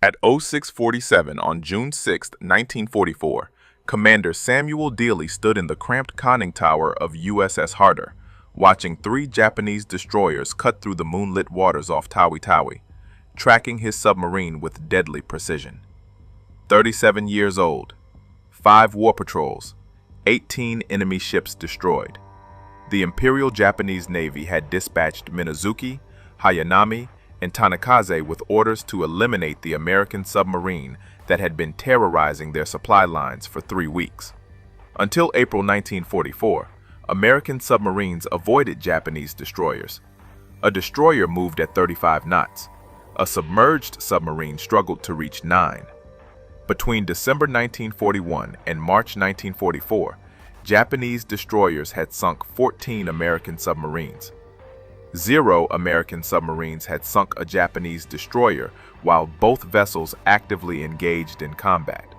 At 0647 on June 6, 1944, Commander Samuel Dealey stood in the cramped conning tower of USS Harder, watching three Japanese destroyers cut through the moonlit waters off Tawi Tawi, tracking his submarine with deadly precision. 37 years old, 5 war patrols, 18 enemy ships destroyed. The Imperial Japanese Navy had dispatched Minazuki, Hayanami, and Tanikaze with orders to eliminate the American submarine that had been terrorizing their supply lines for 3 weeks. Until April 1944, American submarines avoided Japanese destroyers. A destroyer moved at 35 knots. A submerged submarine struggled to reach 9. Between December 1941 and March 1944, Japanese destroyers had sunk 14 American submarines. 0 American submarines had sunk a Japanese destroyer while both vessels actively engaged in combat.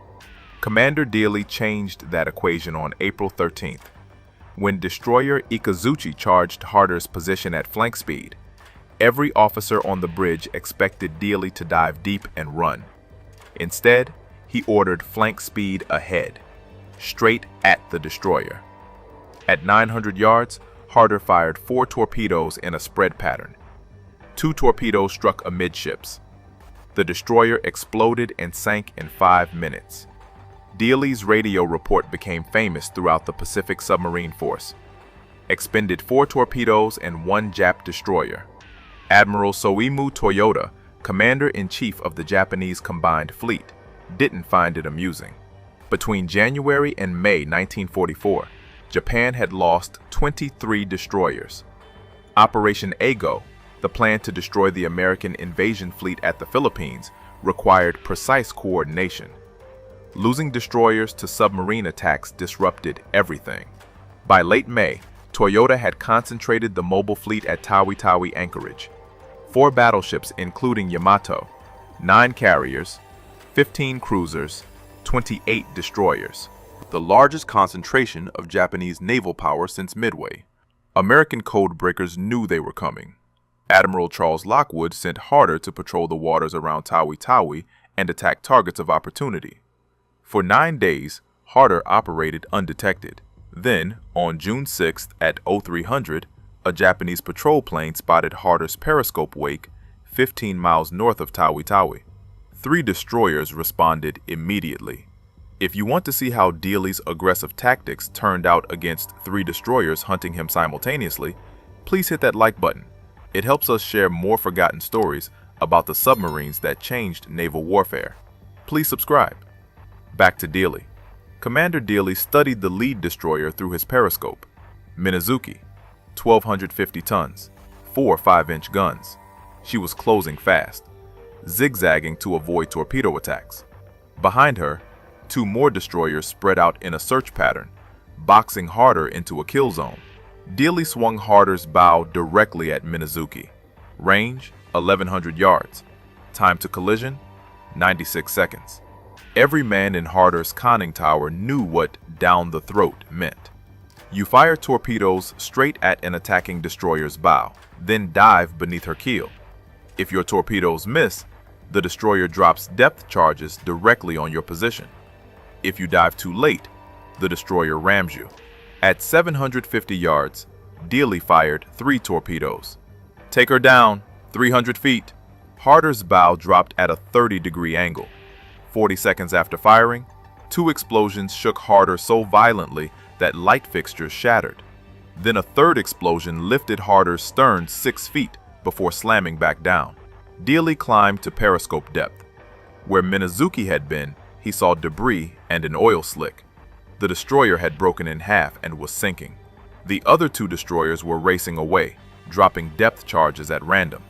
Commander Dealey changed that equation on April 13th. When destroyer Ikazuchi charged Harder's position at flank speed, every officer on the bridge expected Dealey to dive deep and run. Instead, he ordered flank speed ahead, straight at the destroyer. At 900 yards, Harder fired 4 torpedoes in a spread pattern. 2 torpedoes struck amidships. The destroyer exploded and sank in 5 minutes. Dealey's radio report became famous throughout the Pacific Submarine Force. Expended 4 torpedoes and 1 Jap destroyer. Admiral Soimu Toyota, commander-in-chief of the Japanese Combined Fleet, didn't find it amusing. Between January and May 1944, Japan had lost 23 destroyers. Operation Ago, the plan to destroy the American invasion fleet at the Philippines, required precise coordination. Losing destroyers to submarine attacks disrupted everything. By late May, Toyota had concentrated the mobile fleet at Tawi Tawi anchorage. 4 battleships including Yamato, 9 carriers, 15 cruisers, 28 destroyers. The largest concentration of Japanese naval power since Midway. American code breakers knew they were coming. Admiral Charles Lockwood sent Harder to patrol the waters around Tawi Tawi and attack targets of opportunity. For 9 days, Harder operated undetected. Then, on June 6th at 0300, a Japanese patrol plane spotted Harder's periscope wake 15 miles north of Tawi Tawi. 3 destroyers responded immediately. If you want to see how Dealey's aggressive tactics turned out against 3 destroyers hunting him simultaneously, please hit that like button. It helps us share more forgotten stories about the submarines that changed naval warfare. Please subscribe. Back to Dealey. Commander Dealey studied the lead destroyer through his periscope. Minazuki, 1,250 tons, 4 5-inch guns. She was closing fast, zigzagging to avoid torpedo attacks. Behind her, 2 more destroyers spread out in a search pattern, boxing Harder into a kill zone. Dealey swung Harder's bow directly at Minazuki. Range, 1,100 yards. Time to collision, 96 seconds. Every man in Harder's conning tower knew what down the throat meant. You fire torpedoes straight at an attacking destroyer's bow, then dive beneath her keel. If your torpedoes miss, the destroyer drops depth charges directly on your position. If you dive too late, the destroyer rams you. At 750 yards, Dealey fired 3 torpedoes. Take her down, 300 feet. Harder's bow dropped at a 30-degree angle. 40 seconds after firing, 2 explosions shook Harder so violently that light fixtures shattered. Then a 3rd explosion lifted Harder's stern 6 feet before slamming back down. Dealey climbed to periscope depth. Where Minazuki had been, he saw debris and an oil slick. The destroyer had broken in half and was sinking. The other 2 destroyers were racing away, dropping depth charges at random.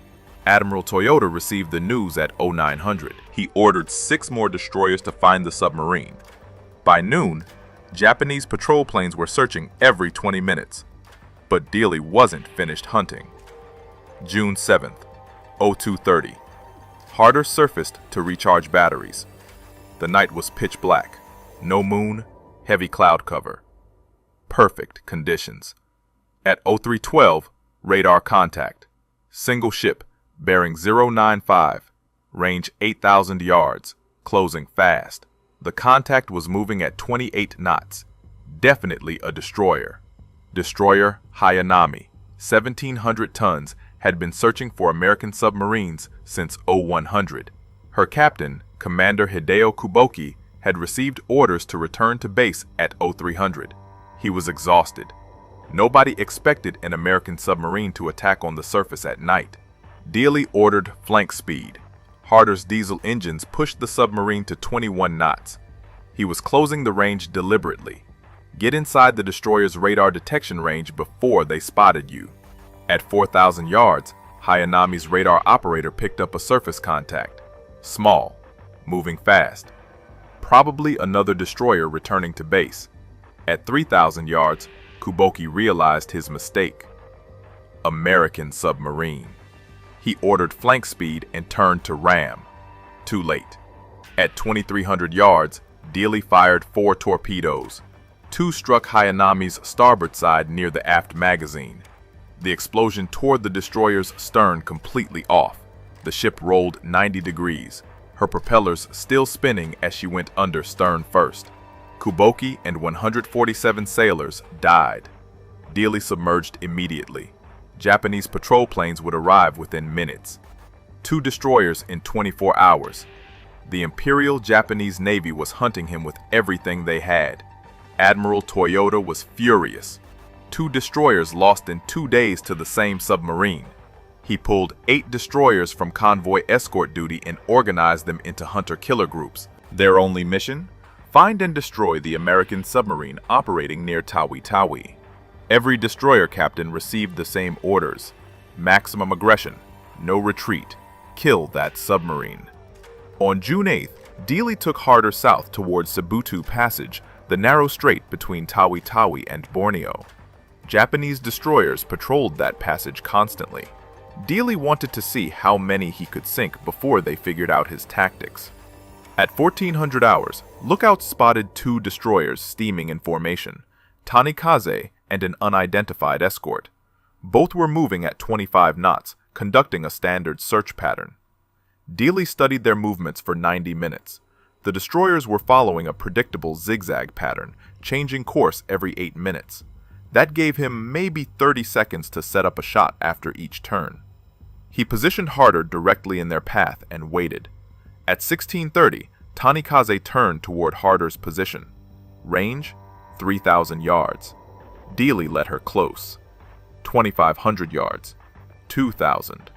Admiral Toyota received the news at 0900. He ordered 6 more destroyers to find the submarine. By noon, Japanese patrol planes were searching every 20 minutes. But Dealey wasn't finished hunting. June 7th, 0230. Harder surfaced to recharge batteries. The night was pitch black. No moon, heavy cloud cover. Perfect conditions. At 0312, radar contact. Single ship, bearing 095, range 8,000 yards, closing fast. The contact was moving at 28 knots. Definitely a destroyer. Destroyer Hayanami, 1,700 tons, had been searching for American submarines since 0100. Her captain, Commander Hideo Kuboki, had received orders to return to base at 0300. He was exhausted. Nobody expected an American submarine to attack on the surface at night. Dealey ordered flank speed. Harder's diesel engines pushed the submarine to 21 knots. He was closing the range deliberately. Get inside the destroyer's radar detection range before they spotted you. At 4,000 yards, Hayanami's radar operator picked up a surface contact. Small, moving fast. Probably another destroyer returning to base. At 3,000 yards, Kuboki realized his mistake. American submarine. He ordered flank speed and turned to ram. Too late. At 2,300 yards, Dealey fired 4 torpedoes. 2 struck Hayanami's starboard side near the aft magazine. The explosion tore the destroyer's stern completely off. The ship rolled 90 degrees, her propellers still spinning as she went under stern first. Kuboki and 147 sailors died. Dealey submerged immediately. Japanese patrol planes would arrive within minutes. 2 destroyers in 24 hours. The Imperial Japanese Navy was hunting him with everything they had. Admiral Toyota was furious. 2 destroyers lost in 2 days to the same submarine. He pulled 8 destroyers from convoy escort duty and organized them into hunter-killer groups. Their only mission? Find and destroy the American submarine operating near Tawi Tawi. Every destroyer captain received the same orders. Maximum aggression, no retreat, kill that submarine. On June 8th, Dealey took Harder south towards Sabutu Passage, the narrow strait between Tawi Tawi and Borneo. Japanese destroyers patrolled that passage constantly. Dealey wanted to see how many he could sink before they figured out his tactics. At 1400 hours, lookouts spotted 2 destroyers steaming in formation, Tanikaze and an unidentified escort. Both were moving at 25 knots, conducting a standard search pattern. Dealey studied their movements for 90 minutes. The destroyers were following a predictable zigzag pattern, changing course every 8 minutes. That gave him maybe 30 seconds to set up a shot after each turn. He positioned Harder directly in their path and waited. At 1630, Tanikaze turned toward Harder's position. Range, 3,000 yards. Dealey let her close. 2,500 yards. 2,000.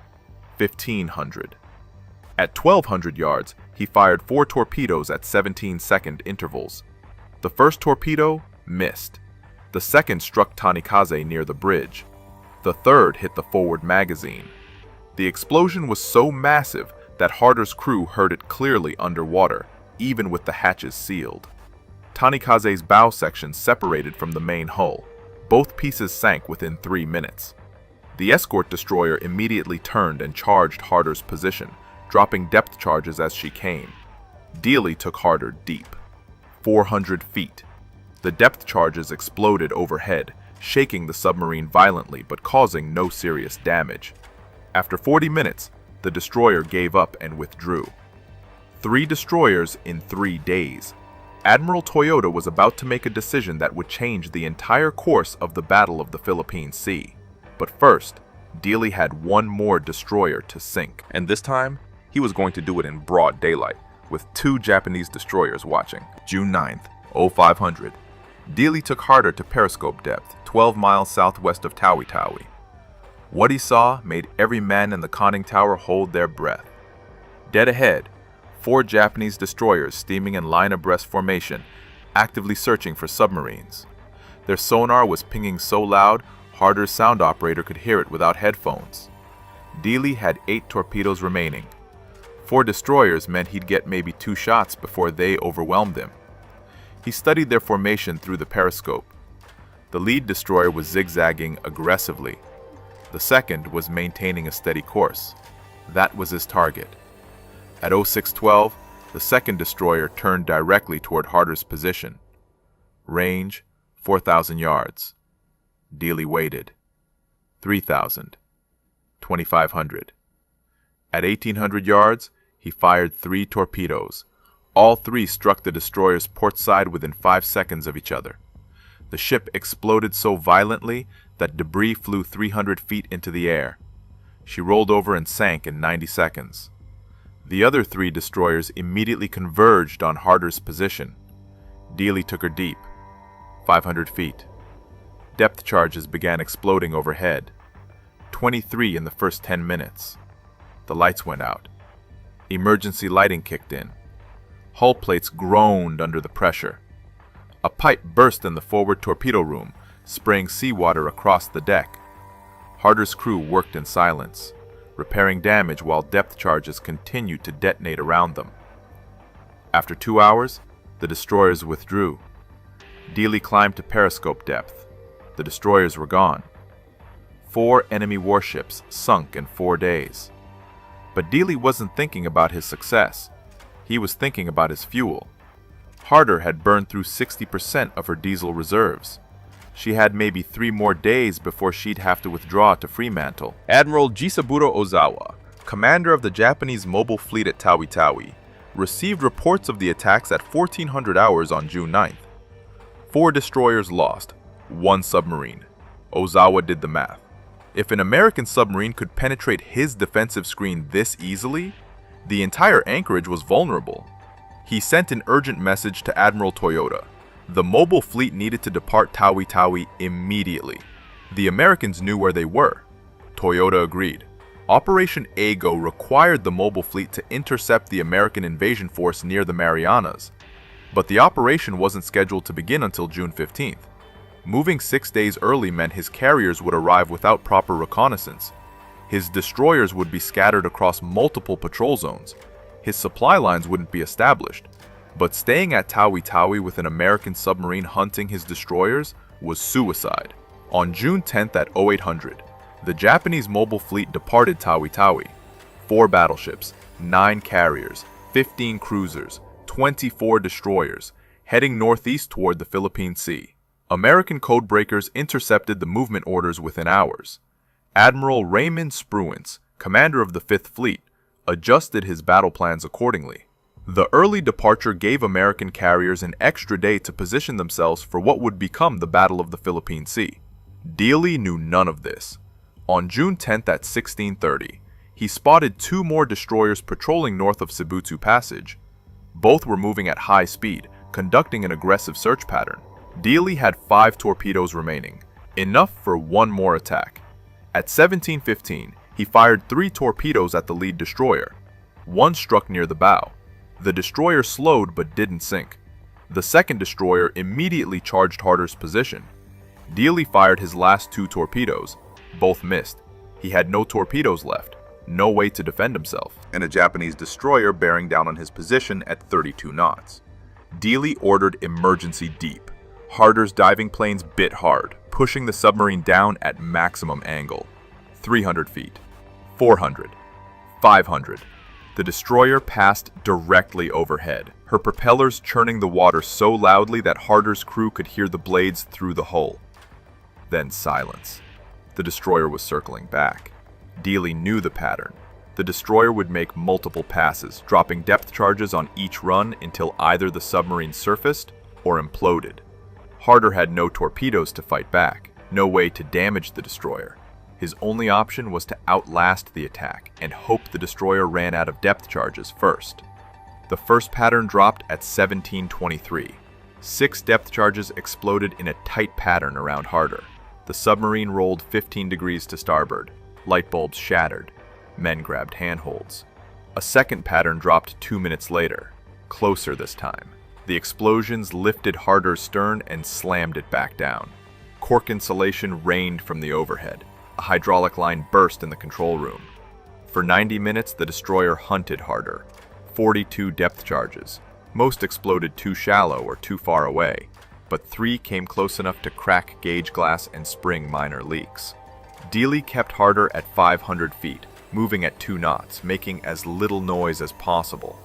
1,500. At 1,200 yards, he fired 4 torpedoes at 17-second intervals. The first torpedo missed. The second struck Tanikaze near the bridge. The third hit the forward magazine. The explosion was so massive that Harder's crew heard it clearly underwater, even with the hatches sealed. Tanikaze's bow section separated from the main hull. Both pieces sank within 3 minutes. The escort destroyer immediately turned and charged Harder's position, dropping depth charges as she came. Dealey took Harder deep. 400 feet. The depth charges exploded overhead, shaking the submarine violently but causing no serious damage. After 40 minutes, the destroyer gave up and withdrew. 3 destroyers in 3 days. Admiral Toyota was about to make a decision that would change the entire course of the Battle of the Philippine Sea. But first, Dealey had one more destroyer to sink. And this time, he was going to do it in broad daylight, with 2 Japanese destroyers watching. June 9th, 0500. Dealey took Harder to periscope depth, 12 miles southwest of Tawi Tawi. What he saw made every man in the conning tower hold their breath. Dead ahead, 4 Japanese destroyers steaming in line abreast formation, actively searching for submarines. Their sonar was pinging so loud, Harder's sound operator could hear it without headphones. Dealey had 8 torpedoes remaining. 4 destroyers meant he'd get maybe 2 shots before they overwhelmed him. He studied their formation through the periscope. The lead destroyer was zigzagging aggressively. The second was maintaining a steady course. That was his target. At 0612, the second destroyer turned directly toward Harder's position. Range, 4,000 yards. Dealey waited. 3,000. 2,500. At 1,800 yards, He fired 3 torpedoes. All 3 struck the destroyer's port side within 5 seconds of each other. The ship exploded so violently that debris flew 300 feet into the air. She rolled over and sank in 90 seconds. The other 3 destroyers immediately converged on Harder's position. Dealey took her deep, 500 feet. Depth charges began exploding overhead. 23 in the first 10 minutes. The lights went out. Emergency lighting kicked in. Hull plates groaned under the pressure. A pipe burst in the forward torpedo room, spraying seawater across the deck. Harder's crew worked in silence, repairing damage while depth charges continued to detonate around them. After 2 hours, the destroyers withdrew. Dealey climbed to periscope depth. The destroyers were gone. 4 enemy warships sunk in 4 days. But Dealey wasn't thinking about his success. He was thinking about his fuel. Harder had burned through 60% of her diesel reserves. She had maybe 3 more days before she'd have to withdraw to Fremantle. Admiral Jisaburo Ozawa, commander of the Japanese mobile fleet at Tawi Tawi, received reports of the attacks at 1400 hours on June 9th. 4 destroyers lost, 1 submarine. Ozawa did the math. If an American submarine could penetrate his defensive screen this easily, the entire anchorage was vulnerable. He sent an urgent message to Admiral Toyota. The mobile fleet needed to depart Tawi Tawi immediately. The Americans knew where they were. Toyota agreed. Operation Ago required the mobile fleet to intercept the American invasion force near the Marianas, but the operation wasn't scheduled to begin until June 15th. Moving 6 days early meant his carriers would arrive without proper reconnaissance. His destroyers would be scattered across multiple patrol zones. His supply lines wouldn't be established. But staying at Tawi Tawi with an American submarine hunting his destroyers was suicide. On June 10th at 0800, the Japanese mobile fleet departed Tawi Tawi. 4 battleships, 9 carriers, 15 cruisers, 24 destroyers, heading northeast toward the Philippine Sea. American codebreakers intercepted the movement orders within hours. Admiral Raymond Spruance, commander of the 5th Fleet, adjusted his battle plans accordingly. The early departure gave American carriers an extra day to position themselves for what would become the Battle of the Philippine Sea. Dealey knew none of this. On June 10th at 1630, he spotted 2 more destroyers patrolling north of Cebutu Passage. Both were moving at high speed, conducting an aggressive search pattern. Dealey had 5 torpedoes remaining, enough for 1 more attack. At 17:15, he fired 3 torpedoes at the lead destroyer. 1 struck near the bow. The destroyer slowed but didn't sink. The second destroyer immediately charged Harder's position. Dealey fired his last 2 torpedoes. Both missed. He had no torpedoes left, no way to defend himself, and a Japanese destroyer bearing down on his position at 32 knots. Dealey ordered emergency deep. Harder's diving planes bit hard, pushing the submarine down at maximum angle. 300 feet, 400, 500. The destroyer passed directly overhead, her propellers churning the water so loudly that Harder's crew could hear the blades through the hull. Then silence. The destroyer was circling back. Dealey knew the pattern. The destroyer would make multiple passes, dropping depth charges on each run until either the submarine surfaced or imploded. Harder had no torpedoes to fight back, no way to damage the destroyer. His only option was to outlast the attack and hope the destroyer ran out of depth charges first. The first pattern dropped at 17:23. 6 depth charges exploded in a tight pattern around Harder. The submarine rolled 15 degrees to starboard. Light bulbs shattered. Men grabbed handholds. A second pattern dropped 2 minutes later, closer this time. The explosions lifted Harder's stern and slammed it back down. Cork insulation rained from the overhead. A hydraulic line burst in the control room. For 90 minutes, the destroyer hunted Harder. 42 depth charges. Most exploded too shallow or too far away, but 3 came close enough to crack gauge glass and spring minor leaks. Dealey kept Harder at 500 feet, moving at 2 knots, making as little noise as possible.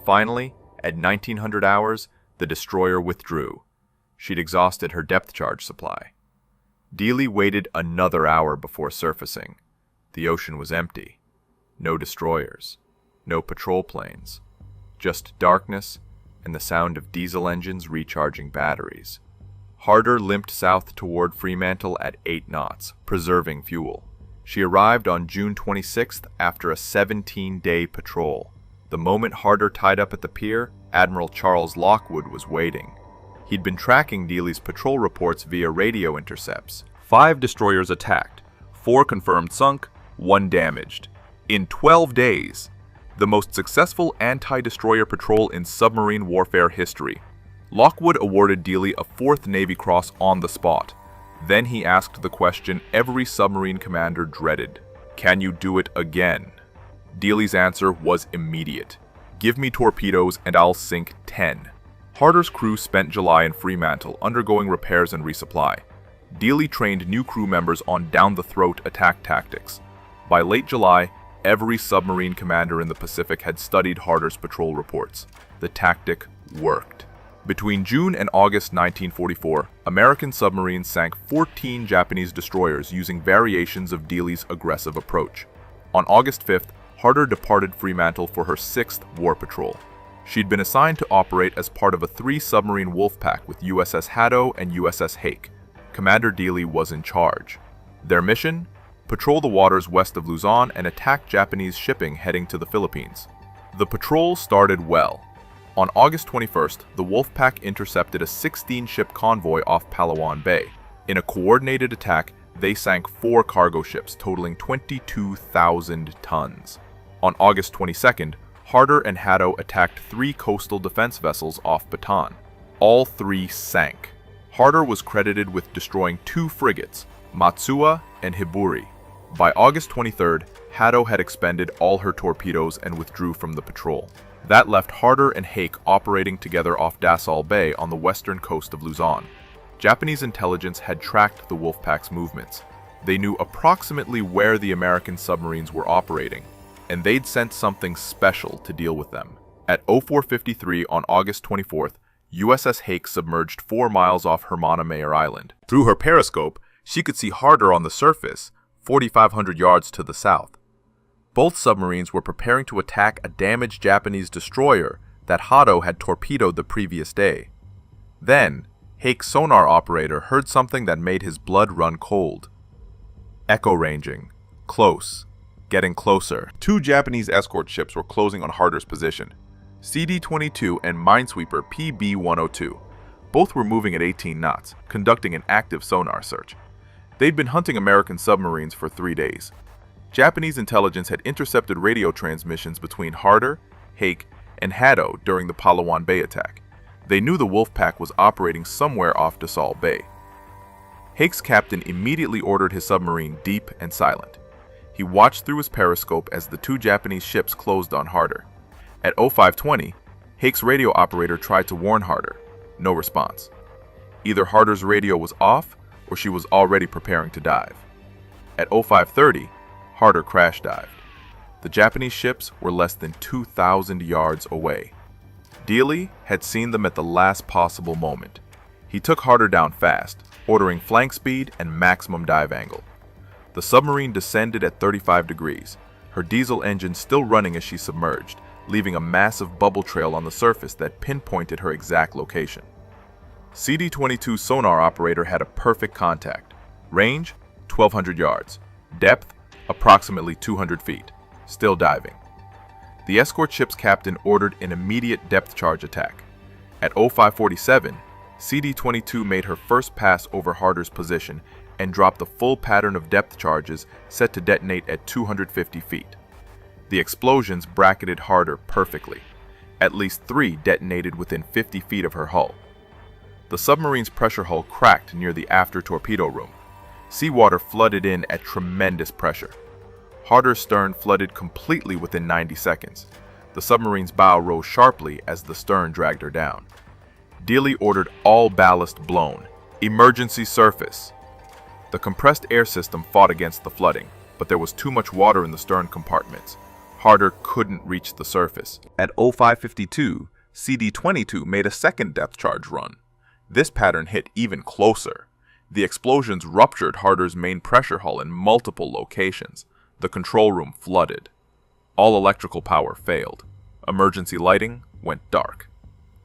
Finally, at 1900 hours, the destroyer withdrew. She'd exhausted her depth charge supply. Dealey waited another hour before surfacing. The ocean was empty. No destroyers. No patrol planes. Just darkness and the sound of diesel engines recharging batteries. Harder limped south toward Fremantle at 8 knots, preserving fuel. She arrived on June 26th after a 17-day patrol. The moment Harder tied up at the pier, Admiral Charles Lockwood was waiting. He'd been tracking Dealey's patrol reports via radio intercepts. 5 destroyers attacked, 4 confirmed sunk, 1 damaged. In 12 days, the most successful anti-destroyer patrol in submarine warfare history. Lockwood awarded Dealey a 4th Navy Cross on the spot. Then he asked the question every submarine commander dreaded. Can you do it again? Dealey's answer was immediate. Give me torpedoes and I'll sink 10. Harder's crew spent July in Fremantle undergoing repairs and resupply. Dealey trained new crew members on down-the-throat attack tactics. By late July, every submarine commander in the Pacific had studied Harder's patrol reports. The tactic worked. Between June and August 1944, American submarines sank 14 Japanese destroyers using variations of Dealey's aggressive approach. On August 5th, Harder departed Fremantle for her 6th war patrol. She'd been assigned to operate as part of a 3-submarine wolf pack with USS Harder and USS Harder. Commander Dealey was in charge. Their mission? Patrol the waters west of Luzon and attack Japanese shipping heading to the Philippines. The patrol started well. On August 21st, the wolf pack intercepted a 16-ship convoy off Palawan Bay. In a coordinated attack, they sank 4 cargo ships totaling 22,000 tons. On August 22nd, Harder and Harder attacked 3 coastal defense vessels off Bataan. All 3 sank. Harder was credited with destroying 2 frigates, Matsuwa and Hiburi. By August 23rd, Harder had expended all her torpedoes and withdrew from the patrol. That left Harder and Harder operating together off Dassault Bay on the western coast of Luzon. Japanese intelligence had tracked the Wolfpack's movements. They knew approximately where the American submarines were operating, and they'd sent something special to deal with them. At 04:53 on August 24th, USS Harder submerged 4 miles off Hermana Mayer Island. Through her periscope, she could see Harder on the surface, 4,500 yards to the south. Both submarines were preparing to attack a damaged Japanese destroyer that Harder had torpedoed the previous day. Then, Harder's sonar operator heard something that made his blood run cold. Echo ranging. Close. Getting closer. 2 Japanese escort ships were closing on Harder's position. CD-22 and minesweeper PB-102. Both were moving at 18 knots, conducting an active sonar search. They'd been hunting American submarines for 3 days. Japanese intelligence had intercepted radio transmissions between Harder, Harder, and Harder during the Palawan Bay attack. They knew the Wolfpack was operating somewhere off Dassault Bay. Harder's captain immediately ordered his submarine deep and silent. He watched through his periscope as the 2 Japanese ships closed on Harder. At 05:20, Harder's radio operator tried to warn Harder. No response. Either Harder's radio was off or she was already preparing to dive. At 05:30, Harder crash dived. The Japanese ships were less than 2,000 yards away. Dealey had seen them at the last possible moment. He took Harder down fast, ordering flank speed and maximum dive angle. The submarine descended at 35 degrees, her diesel engine still running as she submerged, leaving a massive bubble trail on the surface that pinpointed her exact location. CD-22 sonar operator had a perfect contact. Range, 1,200 yards. Depth, approximately 200 feet. Still diving. The escort ship's captain ordered an immediate depth charge attack. At 05:47, CD-22 made her first pass over Harder's position and dropped the full pattern of depth charges set to detonate at 250 feet. The explosions bracketed Harder perfectly. At least 3 detonated within 50 feet of her hull. The submarine's pressure hull cracked near the after torpedo room. Seawater flooded in at tremendous pressure. Harder's stern flooded completely within 90 seconds. The submarine's bow rose sharply as the stern dragged her down. Dealey ordered all ballast blown. Emergency surface. The compressed air system fought against the flooding, but there was too much water in the stern compartments. Harder couldn't reach the surface. At 05:52, CD-22 made a second depth charge run. This pattern hit even closer. The explosions ruptured Harder's main pressure hull in multiple locations. The control room flooded. All electrical power failed. Emergency lighting went dark.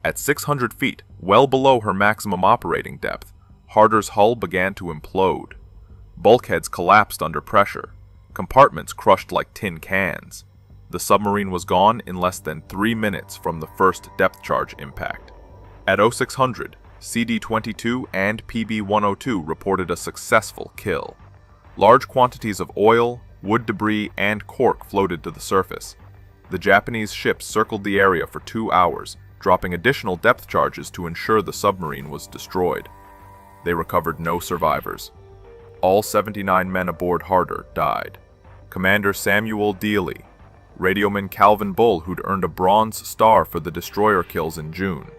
At 600 feet, well below her maximum operating depth, Harder's hull began to implode. Bulkheads collapsed under pressure. Compartments crushed like tin cans. The submarine was gone in less than 3 minutes from the first depth charge impact. At 0600, CD-22 and PB-102 reported a successful kill. Large quantities of oil, wood debris, and cork floated to the surface. The Japanese ships circled the area for 2 hours, dropping additional depth charges to ensure the submarine was destroyed. They recovered no survivors. All 79 men aboard Harder died. Commander Samuel Dealey, radioman Calvin Bull, who'd earned a Bronze Star for the destroyer kills in June.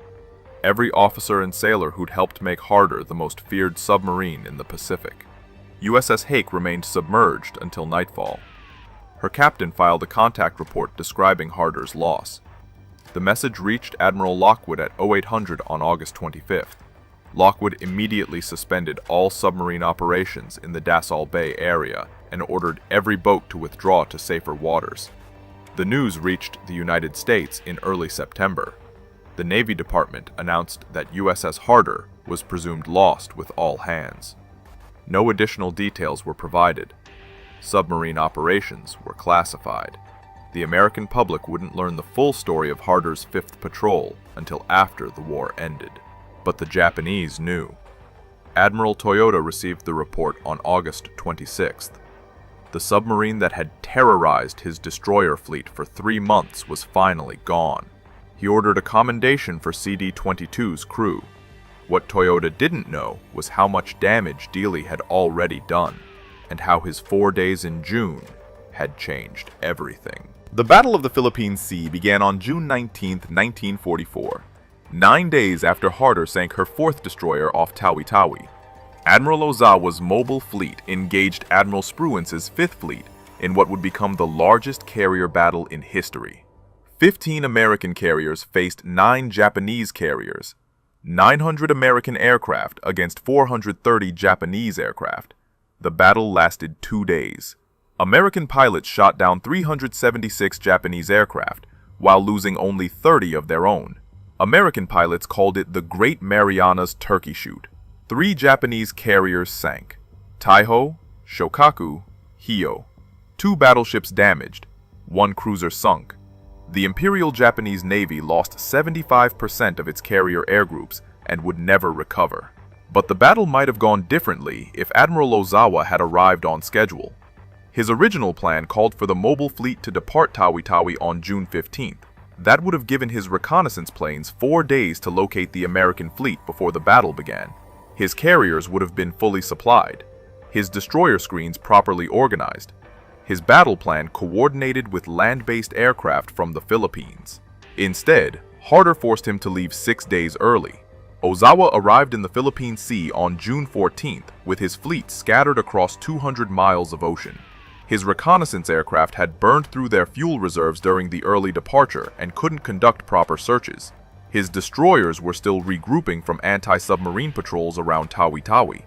Every officer and sailor who'd helped make Harder the most feared submarine in the Pacific. USS Hake remained submerged until nightfall. Her captain filed a contact report describing Harder's loss. The message reached Admiral Lockwood at 0800 on August 25th. Lockwood immediately suspended all submarine operations in the Dassel Bay area and ordered every boat to withdraw to safer waters. The news reached the United States in early September. The Navy Department announced that USS Harder was presumed lost with all hands. No additional details were provided. Submarine operations were classified. The American public wouldn't learn the full story of Harder's 5th patrol until after the war ended. But the Japanese knew. Admiral Toyota received the report on August 26th. The submarine that had terrorized his destroyer fleet for 3 months was finally gone. He ordered a commendation for CD-22's crew. What Toyota didn't know was how much damage Dealey had already done, and how his 4 days in June had changed everything. The Battle of the Philippine Sea began on June 19, 1944, 9 days after Harder sank her 4th destroyer off Tawi Tawi. Admiral Ozawa's mobile fleet engaged Admiral Spruance's 5th fleet in what would become the largest carrier battle in history. 15 American carriers faced 9 Japanese carriers, 900 American aircraft against 430 Japanese aircraft. The battle lasted 2 days. American pilots shot down 376 Japanese aircraft, while losing only 30 of their own. American pilots called it the Great Marianas Turkey Shoot. 3 Japanese carriers sank: Taiho, Shokaku, Hio. 2 battleships damaged. 1 cruiser sunk. The Imperial Japanese Navy lost 75% of its carrier air groups and would never recover. But the battle might have gone differently if Admiral Ozawa had arrived on schedule. His original plan called for the mobile fleet to depart Tawi Tawi on June 15th. That would have given his reconnaissance planes 4 days to locate the American fleet before the battle began. His carriers would have been fully supplied, his destroyer screens properly organized, his battle plan coordinated with land-based aircraft from the Philippines. Instead, Harder forced him to leave 6 days early. Ozawa arrived in the Philippine Sea on June 14th with his fleet scattered across 200 miles of ocean. His reconnaissance aircraft had burned through their fuel reserves during the early departure and couldn't conduct proper searches. His destroyers were still regrouping from anti-submarine patrols around Tawi Tawi,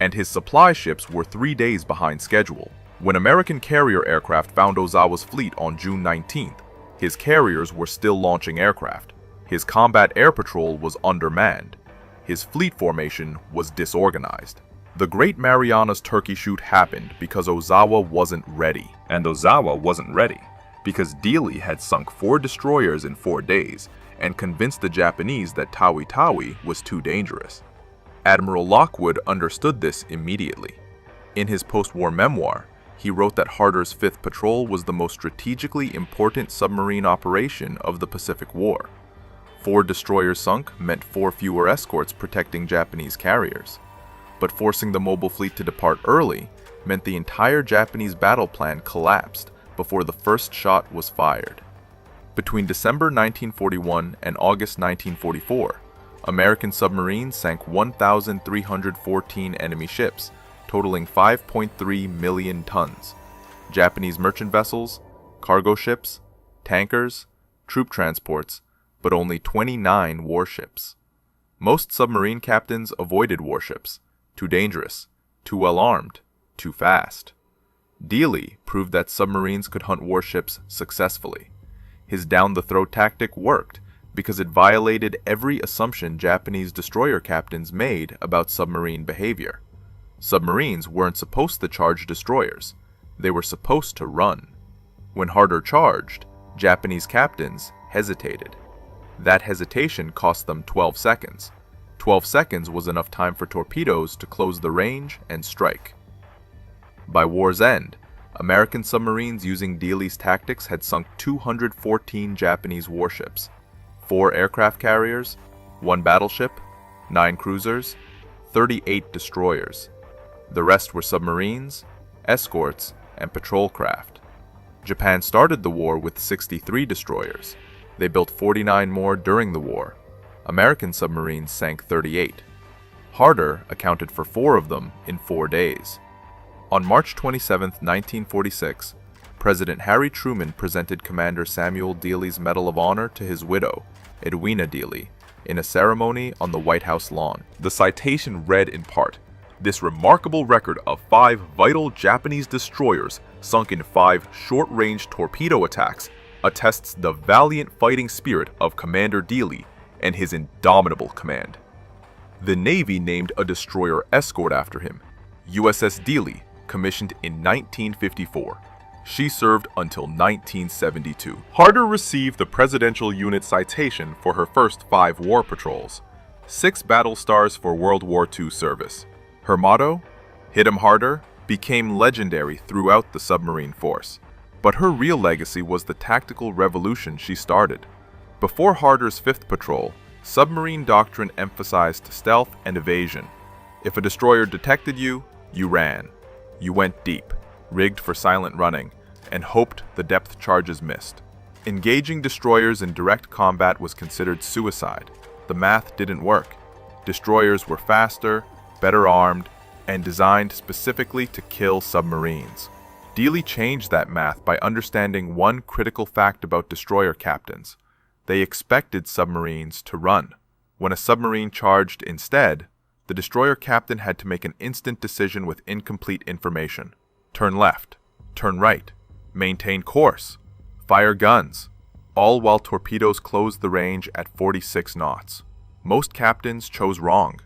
and his supply ships were 3 days behind schedule. When American carrier aircraft found Ozawa's fleet on June 19th, his carriers were still launching aircraft. His combat air patrol was undermanned. His fleet formation was disorganized. The Great Marianas Turkey Shoot happened because Ozawa wasn't ready. And Ozawa wasn't ready because Dealey had sunk 4 destroyers in 4 days and convinced the Japanese that Tawi Tawi was too dangerous. Admiral Lockwood understood this immediately. In his post-war memoir, he wrote that Harder's 5th Patrol was the most strategically important submarine operation of the Pacific War. 4 destroyers sunk meant 4 fewer escorts protecting Japanese carriers. But forcing the mobile fleet to depart early meant the entire Japanese battle plan collapsed before the first shot was fired. Between December 1941 and August 1944, American submarines sank 1,314 enemy ships, totaling 5.3 million tons. Japanese merchant vessels, cargo ships, tankers, troop transports, but only 29 warships. Most submarine captains avoided warships. Too dangerous, too well armed, too fast. Dealey proved that submarines could hunt warships successfully. His down-the-throat tactic worked because it violated every assumption Japanese destroyer captains made about submarine behavior. Submarines weren't supposed to charge destroyers. They were supposed to run. When Harder charged, Japanese captains hesitated. That hesitation cost them 12 seconds. 12 seconds was enough time for torpedoes to close the range and strike. By war's end, American submarines using Dealey's tactics had sunk 214 Japanese warships, 4 aircraft carriers, 1 battleship, 9 cruisers, 38 destroyers. The rest were submarines, escorts, and patrol craft. Japan started the war with 63 destroyers. They built 49 more during the war. American submarines sank 38. Harder accounted for 4 of them in 4 days. On March 27, 1946, President Harry Truman presented Commander Samuel Dealey's Medal of Honor to his widow, Edwina Dealey, in a ceremony on the White House lawn. The citation read in part, "This remarkable record of 5 vital Japanese destroyers sunk in 5 short-range torpedo attacks attests the valiant fighting spirit of Commander Dealey and his indomitable command." The Navy named a destroyer escort after him, USS Dealey, commissioned in 1954. She served until 1972. Harder received the Presidential Unit Citation for her first 5 war patrols, 6 battle stars for World War II service. Her motto, "Hit 'em harder," became legendary throughout the submarine force. But her real legacy was the tactical revolution she started. Before Harder's 5th patrol, submarine doctrine emphasized stealth and evasion. If a destroyer detected you, you ran. You went deep, rigged for silent running, and hoped the depth charges missed. Engaging destroyers in direct combat was considered suicide. The math didn't work. Destroyers were faster, better armed, and designed specifically to kill submarines. Dealey changed that math by understanding one critical fact about destroyer captains. They expected submarines to run. When a submarine charged instead, the destroyer captain had to make an instant decision with incomplete information. Turn left, turn right, maintain course, fire guns, all while torpedoes closed the range at 46 knots. Most captains chose wrong.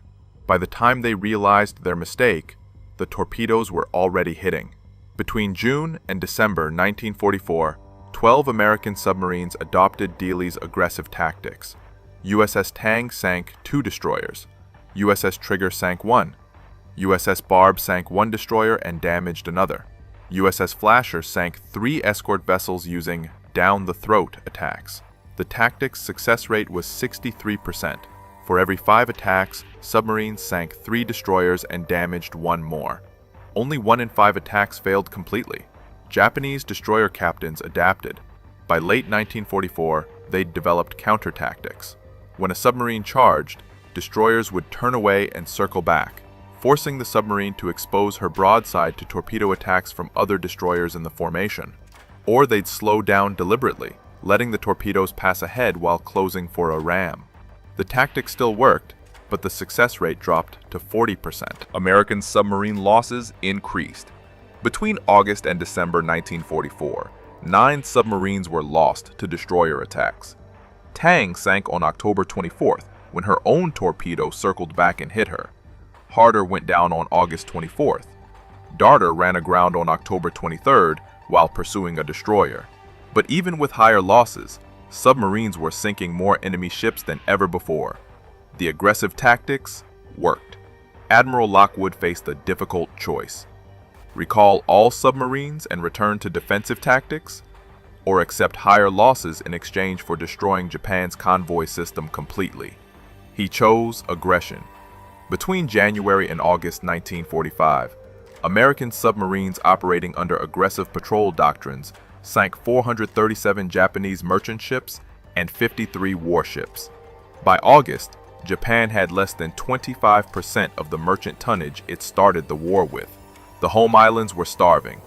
By the time they realized their mistake, the torpedoes were already hitting. Between June and December 1944, 12 American submarines adopted Dealey's aggressive tactics. USS Tang sank 2 destroyers. USS Trigger sank 1. USS Barb sank 1 destroyer and damaged another. USS Flasher sank 3 escort vessels using down-the-throat attacks. The tactic's success rate was 63%. For every 5 attacks, submarines sank 3 destroyers and damaged 1 more. Only 1 in 5 attacks failed completely. Japanese destroyer captains adapted. By late 1944, they'd developed counter tactics. When a submarine charged, destroyers would turn away and circle back, forcing the submarine to expose her broadside to torpedo attacks from other destroyers in the formation. Or they'd slow down deliberately, letting the torpedoes pass ahead while closing for a ram. The tactic still worked, but the success rate dropped to 40%. American submarine losses increased. Between August and December 1944, 9 submarines were lost to destroyer attacks. Tang sank on October 24th, when her own torpedo circled back and hit her. Harder went down on August 24th. Darter ran aground on October 23rd while pursuing a destroyer. But even with higher losses, submarines were sinking more enemy ships than ever before. The aggressive tactics worked. Admiral Lockwood faced a difficult choice: recall all submarines and return to defensive tactics, or accept higher losses in exchange for destroying Japan's convoy system completely. He chose aggression. Between January and August 1945, American submarines operating under aggressive patrol doctrines sank 437 Japanese merchant ships and 53 warships. By August, Japan had less than 25% of the merchant tonnage it started the war with. The home islands were starving.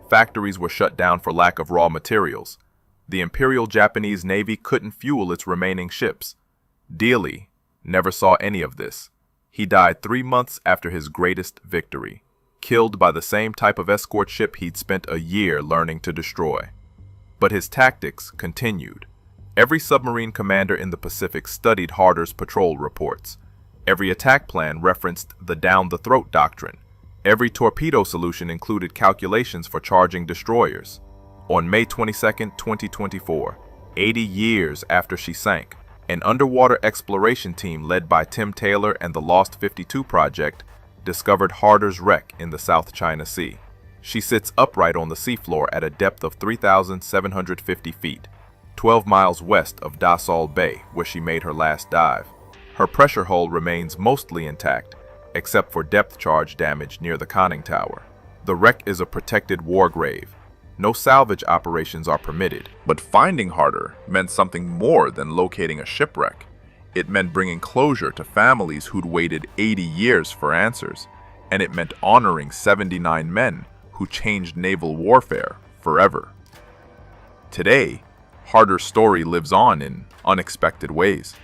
Factories were shut down for lack of raw materials. The Imperial Japanese Navy couldn't fuel its remaining ships. Dealey never saw any of this. He died 3 months after his greatest victory, killed by the same type of escort ship he'd spent a year learning to destroy. But his tactics continued. Every submarine commander in the Pacific studied Harder's patrol reports. Every attack plan referenced the down-the-throat doctrine. Every torpedo solution included calculations for charging destroyers. On May 22, 2024, 80 years after she sank, an underwater exploration team led by Tim Taylor and the Lost 52 Project discovered Harder's wreck in the South China Sea. She sits upright on the seafloor at a depth of 3,750 feet, 12 miles west of Dassault Bay, where she made her last dive. Her pressure hull remains mostly intact, except for depth charge damage near the conning tower. The wreck is a protected war grave. No salvage operations are permitted. But finding Harder meant something more than locating a shipwreck. It meant bringing closure to families who'd waited 80 years for answers, and it meant honoring 79 men who changed naval warfare forever. Today, Harder's story lives on in unexpected ways.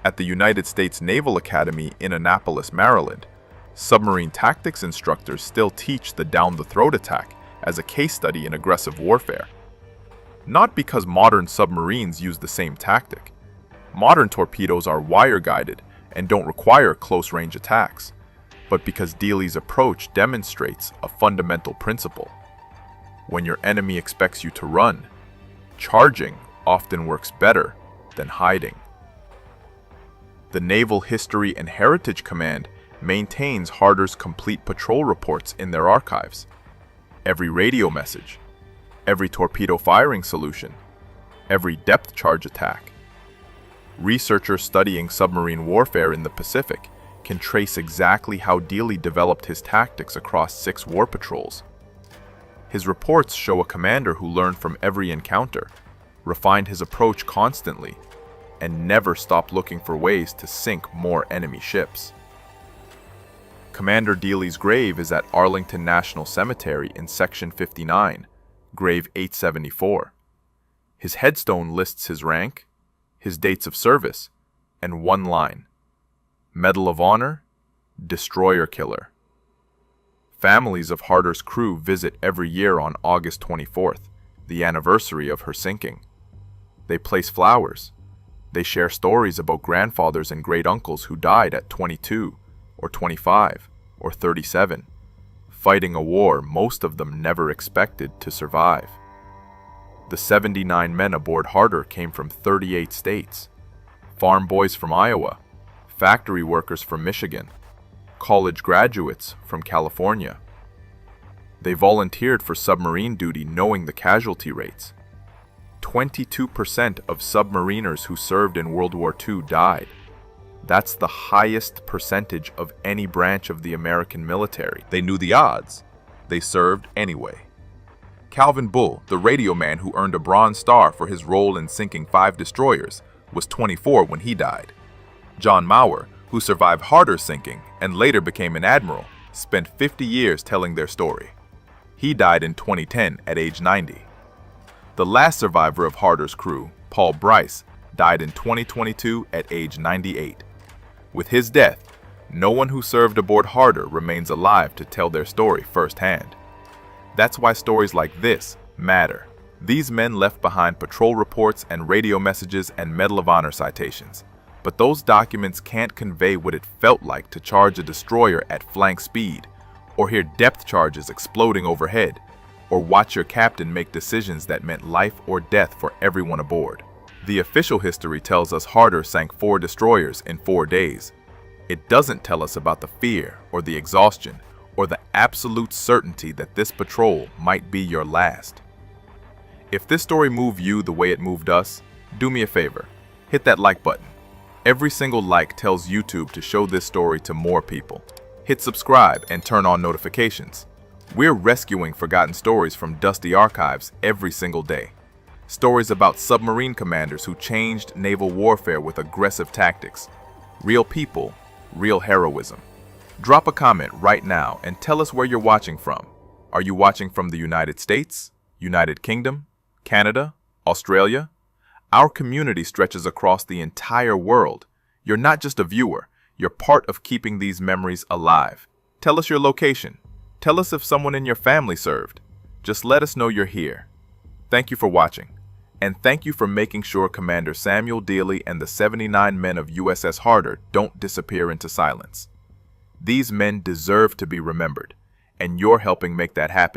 At the United States Naval Academy in Annapolis, Maryland, submarine tactics instructors still teach the down-the-throat attack as a case study in aggressive warfare. Not because modern submarines use the same tactic. Modern torpedoes are wire-guided and don't require close-range attacks, but because Dealey's approach demonstrates a fundamental principle. When your enemy expects you to run, charging often works better than hiding. The Naval History and Heritage Command maintains Harder's complete patrol reports in their archives. Every radio message, every torpedo firing solution, every depth charge attack. Researchers studying submarine warfare in the Pacific can trace exactly how Dealey developed his tactics across 6 war patrols. His reports show a commander who learned from every encounter, refined his approach constantly, and never stopped looking for ways to sink more enemy ships. Commander Dealey's grave is at Arlington National Cemetery in Section 59, grave 874. His headstone lists his rank, his dates of service, and one line: Medal of Honor, Destroyer Killer. Families of Harder's crew visit every year on August 24th, the anniversary of her sinking. They place flowers. They share stories about grandfathers and great-uncles who died at 22, or 25, or 37, fighting a war most of them never expected to survive. The 79 men aboard Harder came from 38 states. Farm boys from Iowa, factory workers from Michigan, college graduates from California. They volunteered for submarine duty knowing the casualty rates. 22% of submariners who served in World War II died. That's the highest percentage of any branch of the American military. They knew the odds. They served anyway. Calvin Bull, the radio man who earned a Bronze Star for his role in sinking 5 destroyers, was 24 when he died. John Maurer, who survived Harder's sinking and later became an admiral, spent 50 years telling their story. He died in 2010 at age 90. The last survivor of Harder's crew, Paul Bryce, died in 2022 at age 98. With his death, no one who served aboard Harder remains alive to tell their story firsthand. That's why stories like this matter. These men left behind patrol reports and radio messages and Medal of Honor citations. But those documents can't convey what it felt like to charge a destroyer at flank speed, or hear depth charges exploding overhead, or watch your captain make decisions that meant life or death for everyone aboard. The official history tells us Harder sank 4 destroyers in 4 days. It doesn't tell us about the fear or the exhaustion or the absolute certainty that this patrol might be your last. If this story moved you the way it moved us, do me a favor, hit that like button. Every single like tells YouTube to show this story to more people. Hit subscribe and turn on notifications. We're rescuing forgotten stories from dusty archives every single day. Stories about submarine commanders who changed naval warfare with aggressive tactics. Real people, real heroism. Drop a comment right now and tell us where you're watching from. Are you watching from the United States, United Kingdom, Canada, Australia? Our community stretches across the entire world. You're not just a viewer, you're part of keeping these memories alive. Tell us your location. Tell us if someone in your family served. Just let us know you're here. Thank you for watching. And thank you for making sure Commander Samuel Dealey and the 79 men of USS Harder don't disappear into silence. These men deserve to be remembered, and you're helping make that happen.